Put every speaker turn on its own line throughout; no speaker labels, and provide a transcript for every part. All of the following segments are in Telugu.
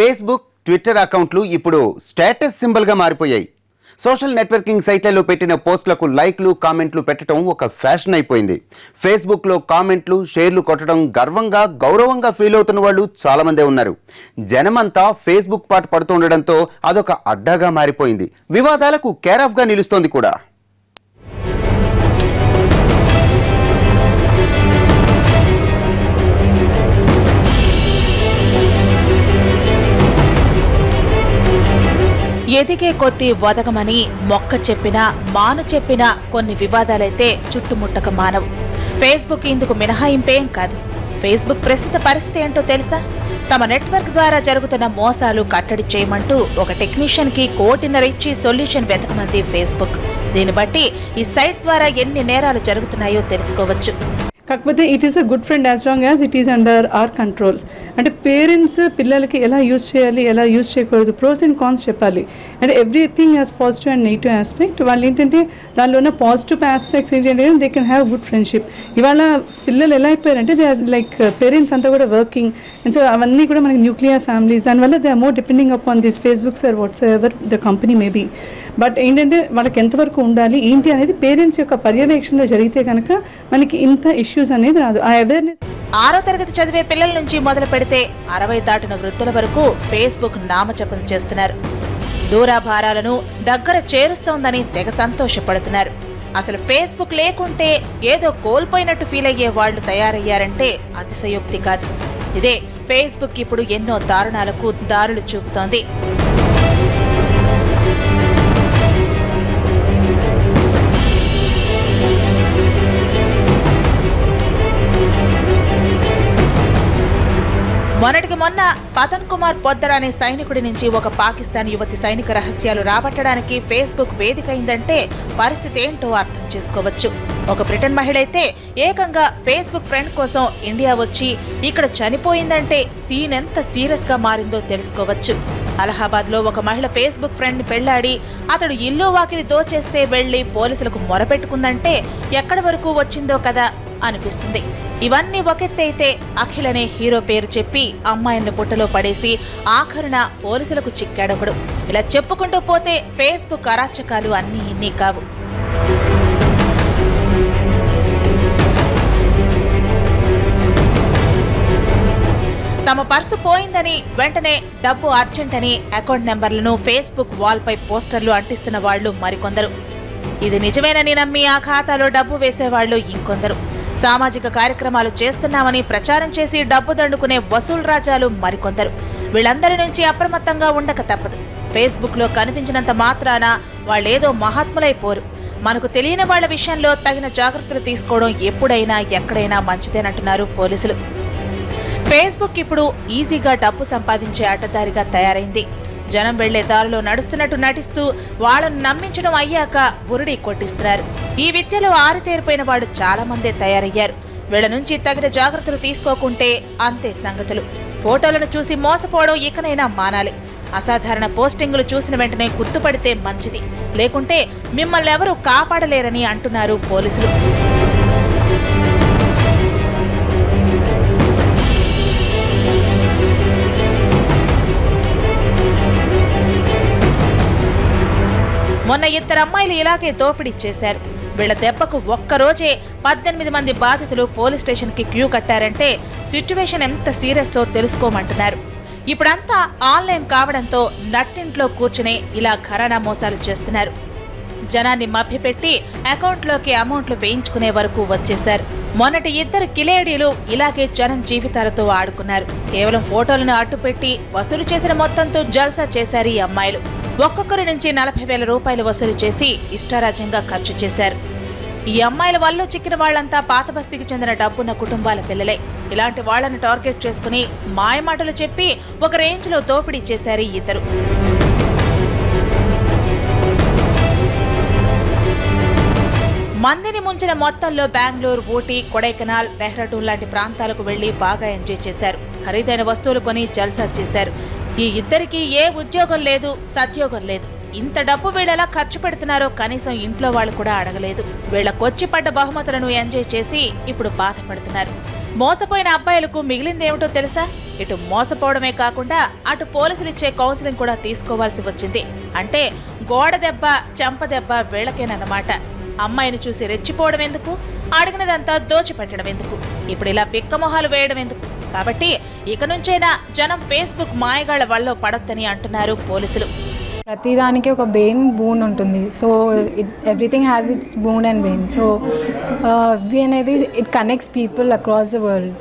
ఫేస్బుక్, ట్విట్టర్ అకౌంట్లు ఇప్పుడు స్టేటస్ సింబల్గా మారిపోయాయి. సోషల్ నెట్వర్కింగ్ సైట్లలో పెట్టిన పోస్టులకు లైక్లు, కామెంట్లు పెట్టడం ఒక ఫ్యాషన్ అయిపోయింది. ఫేస్బుక్లో కామెంట్లు, షేర్లు కొట్టడం గర్వంగా, గౌరవంగా ఫీల్ అవుతున్న వాళ్ళు చాలామందే ఉన్నారు. జనమంతా ఫేస్బుక్ పాటు పడుతుండడంతో అదొక అడ్డాగా మారిపోయింది. వివాదాలకు కేర్ ఆఫ్గా నిలుస్తోంది కూడా.
ఎదిగే కొద్దీ వదగమని మొక్క చెప్పినా, మాను చెప్పినా కొన్ని వివాదాలైతే చుట్టుముట్టక మానవు. ఫేస్బుక్ ఇందుకు మినహాయింపేం కాదు. ఫేస్బుక్ ప్రస్తుత పరిస్థితి ఏంటో తెలుసా? తమ నెట్వర్క్ ద్వారా జరుగుతున్న మోసాలు కట్టడి చేయమంటూ ఒక టెక్నీషియన్కి 1.5 కోటి ఇచ్చి సొల్యూషన్ వెతకమంది ఫేస్బుక్. దీన్ని బట్టి ఈ సైట్ ద్వారా ఎన్ని నేరాలు జరుగుతున్నాయో తెలుసుకోవచ్చు.
కాకపోతే it is a good friend as long as it is under our control. అంటే పేరెంట్స్ పిల్లలకి ఎలా యూజ్ చేయాలి, ఎలా యూజ్ చేయకూడదు, ప్రోస్ అండ్ కాన్స్ చెప్పాలి. అంటే everything has positive and negative aspect. వాళ్ళు ఏంటంటే దానిలో ఉన్న పాజిటివ్ ఆస్పెక్ట్స్ ఏంటంటే they can have good friendship. ఇవాళ పిల్లలు ఎలా అయిపోయారంటే దే ఆర్ లైక్ పేరెంట్స్ అంతా కూడా వర్కింగ్ అండ్ సో అవన్నీ కూడా మనకి న్యూక్లియర్ ఫ్యామిలీస్. దానివల్ల they are more depending upon this Facebooks or whatsoever the company maybe. But ఏంటంటే వాళ్ళకి ఎంతవరకు ఉండాలి ఏంటి అనేది పేరెంట్స్ యొక్క పర్యవేక్షణలో జరిగితే కనుక మనకి ఇంత ఇష్యూస్ అనేది రాదు. ఆ అవేర్నెస్
6వ తరగతి చదివే పిల్లల నుంచి మొదలు పెడితే 60 దాటిన వృద్ధుల వరకు ఫేస్బుక్ నామజపం చేస్తున్నారు. దూరాభారాలను దగ్గర చేరుస్తోందని తెగ సంతోషపడుతున్నారు. అసలు ఫేస్బుక్ లేకుంటే ఏదో కోల్పోయినట్టు ఫీల్ అయ్యే వాళ్ళు తయారయ్యారంటే అతిశయోక్తి కాదు. ఇదే ఫేస్బుక్ ఇప్పుడు ఎన్నో దారుణాలకు దారులు చూపుతోంది. మొన్నటికి మొన్న పతన్ కుమార్ పొద్దర్ అనే సైనికుడి నుంచి ఒక పాకిస్తాన్ యువతి సైనిక రహస్యాలు రాబట్టడానికి ఫేస్బుక్ వేదిక అయిందంటే పరిస్థితి ఏంటో అర్థం చేసుకోవచ్చు. ఒక బ్రిటన్ మహిళ అయితే ఏకంగా ఫేస్బుక్ ఫ్రెండ్ కోసం ఇండియా వచ్చి ఇక్కడ చనిపోయిందంటే సీన్ ఎంత సీరియస్ గా మారిందో తెలుసుకోవచ్చు. అలహాబాద్ లో ఒక మహిళ ఫేస్బుక్ ఫ్రెండ్ ని పెళ్లాడి అతడు ఇల్లు వాకిలి దోచేస్తే వెళ్లి పోలీసులకు మొరపెట్టుకుందంటే ఎక్కడి వరకు వచ్చిందో కదా అనిపిస్తుంది. ఇవన్నీ ఒకెత్తైతే అఖిల్ అనే హీరో పేరు చెప్పి అమ్మాయిలను పుట్టలో పడేసి ఆఖరున పోలీసులకు చిక్కాడొకడు. ఇలా చెప్పుకుంటూ పోతే ఫేస్బుక్ అరాచకాలు అన్నీ ఇన్ని కావు. తమ పర్సు పోయిందని వెంటనే డబ్బు అర్జెంట్ అని అకౌంట్ నెంబర్లను ఫేస్బుక్ వాల్ పై పోస్టర్లు అంటిస్తున్న వాళ్లు మరికొందరు. ఇది నిజమేనని నమ్మి ఆ ఖాతాలో డబ్బు వేసేవాళ్లు ఇంకొందరు. సామాజిక కార్యక్రమాలు చేస్తున్నామని ప్రచారం చేసి డబ్బు దండుకునే వసూలు రాజాలు మరికొందరు. వీళ్ళందరి నుంచి అప్రమత్తంగా ఉండక తప్పదు. ఫేస్బుక్ లో కనిపించినంత మాత్రాన వాళ్ళేదో మహాత్ములైపోరు. మనకు తెలియని వాళ్ల విషయంలో తగిన జాగ్రత్తలు తీసుకోవడం ఎప్పుడైనా ఎక్కడైనా మంచిదేనంటున్నారు పోలీసులు. ఫేస్బుక్ ఇప్పుడు ఈజీగా డబ్బు సంపాదించే అడ్డదారిగా తయారైంది. జనం వెళ్లే దారిలో నడుస్తున్నట్టు నటిస్తూ వాళ్లను నమ్మించడం అయ్యాక బురుడి కొట్టిస్తున్నారు. ఈ విద్యలో ఆరితేరిపోయిన వాడు చాలా మందే తయారయ్యారు. వీళ్ల నుంచి తగిన జాగ్రత్తలు తీసుకోకుంటే అంతే సంగతులు. ఫోటోలను చూసి మోసపోవడం ఇకనైనా మానాలి. అసాధారణ పోస్టింగులు చూసిన వెంటనే గుర్తుపడితే మంచిది, లేకుంటే మిమ్మల్ని ఎవరూ కాపాడలేరని అంటున్నారు పోలీసులు. మొన్న 2 అమ్మాయిలు ఇలాగే దోపిడీ చేశారు. వీళ్ల దెబ్బకు ఒక్కరోజే 18 మంది బాధితులు పోలీస్ స్టేషన్ కి క్యూ కట్టారంటే సిచ్యువేషన్ ఎంత సీరియస్తో తెలుసుకోమంటున్నారు. ఇప్పుడంతా ఆన్లైన్ కావడంతో నట్టింట్లో కూర్చునే ఇలా ఘరానా మోసాలు చేస్తున్నారు. జనాన్ని మభ్యపెట్టి అకౌంట్లోకి అమౌంట్లు వేయించుకునే వరకు వచ్చేశారు. మొన్నటి 2 కిలేడీలు ఇలాగే జనం జీవితాలతో ఆడుకున్నారు. కేవలం ఫోటోలను అడ్డుపెట్టి వసూలు చేసిన మొత్తంతో జల్సా చేశారు ఈ అమ్మాయిలు. ఒక్కొక్కరి నుంచి 40,000 రూపాయలు వసూలు చేసి ఇష్టారాజ్యంగా ఖర్చు చేశారు. ఈ అమ్మాయిల వల్ల చిక్కిన వాళ్లంతా పాత బస్తీకి చెందిన డబ్బున్న కుటుంబాల పిల్లలే. ఇలాంటి వాళ్లను టార్గెట్ చేసుకుని మాయమాటలు చెప్పి ఒక రేంజ్ లో దోపిడీ చేశారు ఇద్దరు. మందిని ముంచిన మొత్తంలో బెంగళూరు, ఊటీ, కొడైకెనాల్, డెహ్రాడూన్ లాంటి ప్రాంతాలకు వెళ్లి బాగా ఎంజాయ్ చేశారు. ఖరీదైన వస్తువులు కొని జల్సా చేశారు. ఈ ఇద్దరికి ఏ ఉద్యోగం లేదు, సద్యోగం లేదు. ఇంత డబ్బు వీళ్ళెలా ఖర్చు పెడుతున్నారో కనీసం ఇంట్లో వాళ్ళు కూడా అడగలేదు. వీళ్ళకొచ్చి పడ్డ బహుమతులను ఎంజాయ్ చేసి ఇప్పుడు బాధపడుతున్నారు. మోసపోయిన అబ్బాయిలకు మిగిలిందేమిటో తెలుసా? ఇటు మోసపోవడమే కాకుండా అటు పోలీసులు ఇచ్చే కౌన్సిలింగ్ కూడా తీసుకోవాల్సి వచ్చింది. అంటే గోడ దెబ్బ చెంప దెబ్బ వీళ్ళకేనన్నమాట. అమ్మాయిని చూసి రెచ్చిపోవడం ఎందుకు, అడిగినదంతా దోచిపెట్టడం ఎందుకు, ఇప్పుడు ఇలా పిక్కమొహాలు వేయడం ఎందుకు? కాబట్టి ఇక నుంచైనా జనం ఫేస్బుక్ మాయగాళ్ల వల్ల పడొద్దని అంటున్నారు పోలీసులు.
ప్రతిదానికి ఒక బెయిన్ బూన్ ఉంటుంది. So everything has its boon and bane. So we అనేది it connects people across the world.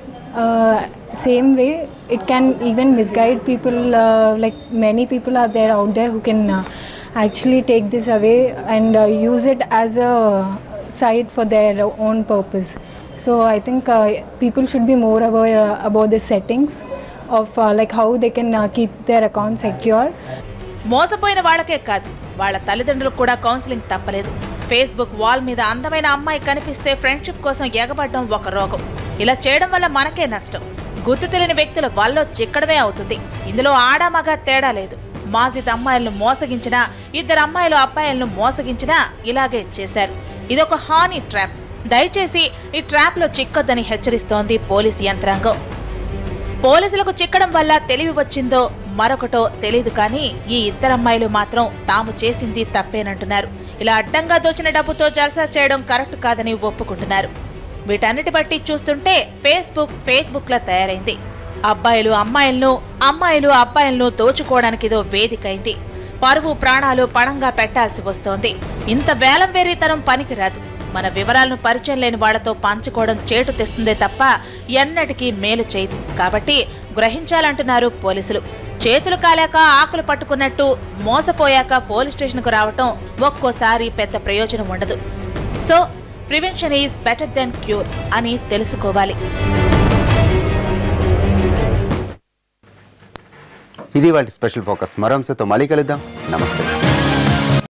Same way it can even misguide people. Like many people are there out there who can actually take this away and use it as a site for their own purpose. So I think people should be more aware about the settings of like how they can keep their account secure.
మోసపోయిన వాళ్ళకే కాదు, వాళ్ళ తల్లిదండ్రులకు కూడా కౌన్సిలింగ్ తప్పలేదు. ఫేస్బుక్ వాల్ మీద అందమైన అమ్మాయి కనిపిస్తే ఫ్రెండ్షిప్ కోసం ఎగబడడం ఒక రోగం. ఇలా చేయడం వల్ల మనకే నష్టం. గుర్తు తెలియని వ్యక్తుల వల్ల చిక్కడమే అవుతుంది. ఇందులో ఆడ మగ తేడా లేదు. మాజిద్ అమ్మాయిలను మోసగించినా, ఇద్దరు అమ్మాయిలు అబ్బాయిలను మోసగించినా ఇలాగే చేశారు. ఇదొక హానీ ట్రాప్. దయచేసి ఈ ట్రాప్ లో చిక్కొద్దని హెచ్చరిస్తోంది పోలీసు యంత్రాంగం. పోలీసులకు చిక్కడం వల్ల తెలివి వచ్చిందో మరొకటో తెలియదు, కానీ ఈ ఇద్దరమ్మాయిలు మాత్రం తాము చేసింది తప్పేనంటున్నారు. ఇలా అడ్డంగా దోచిన డబ్బుతో జల్సా చేయడం కరెక్ట్ కాదని ఒప్పుకుంటున్నారు. వీటన్నిటి బట్టి చూస్తుంటే ఫేస్బుక్ ఫేక్బుక్ లా తయారైంది. అబ్బాయిలు అమ్మాయిలను, అమ్మాయిలు అబ్బాయిలను దోచుకోవడానికి ఇదో వేదికైంది. పరువు ప్రాణాలు పణంగా పెట్టాల్సి వస్తోంది. ఇంత వేలం వేరీతనం పనికిరాదు. మన వివరాలను పరిచయం లేని వాళ్లతో పంచుకోవడం చేటు తెస్తుందే తప్ప ఎన్నటికీ మేలు చేయదు. కాబట్టి గ్రహించాలంటున్నారు పోలీసులు. చేతులు కాలేక ఆకులు పట్టుకున్నట్టు మోసపోయాక పోలీస్ స్టేషన్కు రావటం ఒక్కోసారి పెద్ద ప్రయోజనం ఉండదు. So prevention is better than cure అని తెలుసుకోవాలి.
ఇది వాళ్ళ స్పెషల్ ఫోకస్. మరో అంశంతో మళ్ళీ కలుద్దాం. నమస్తే.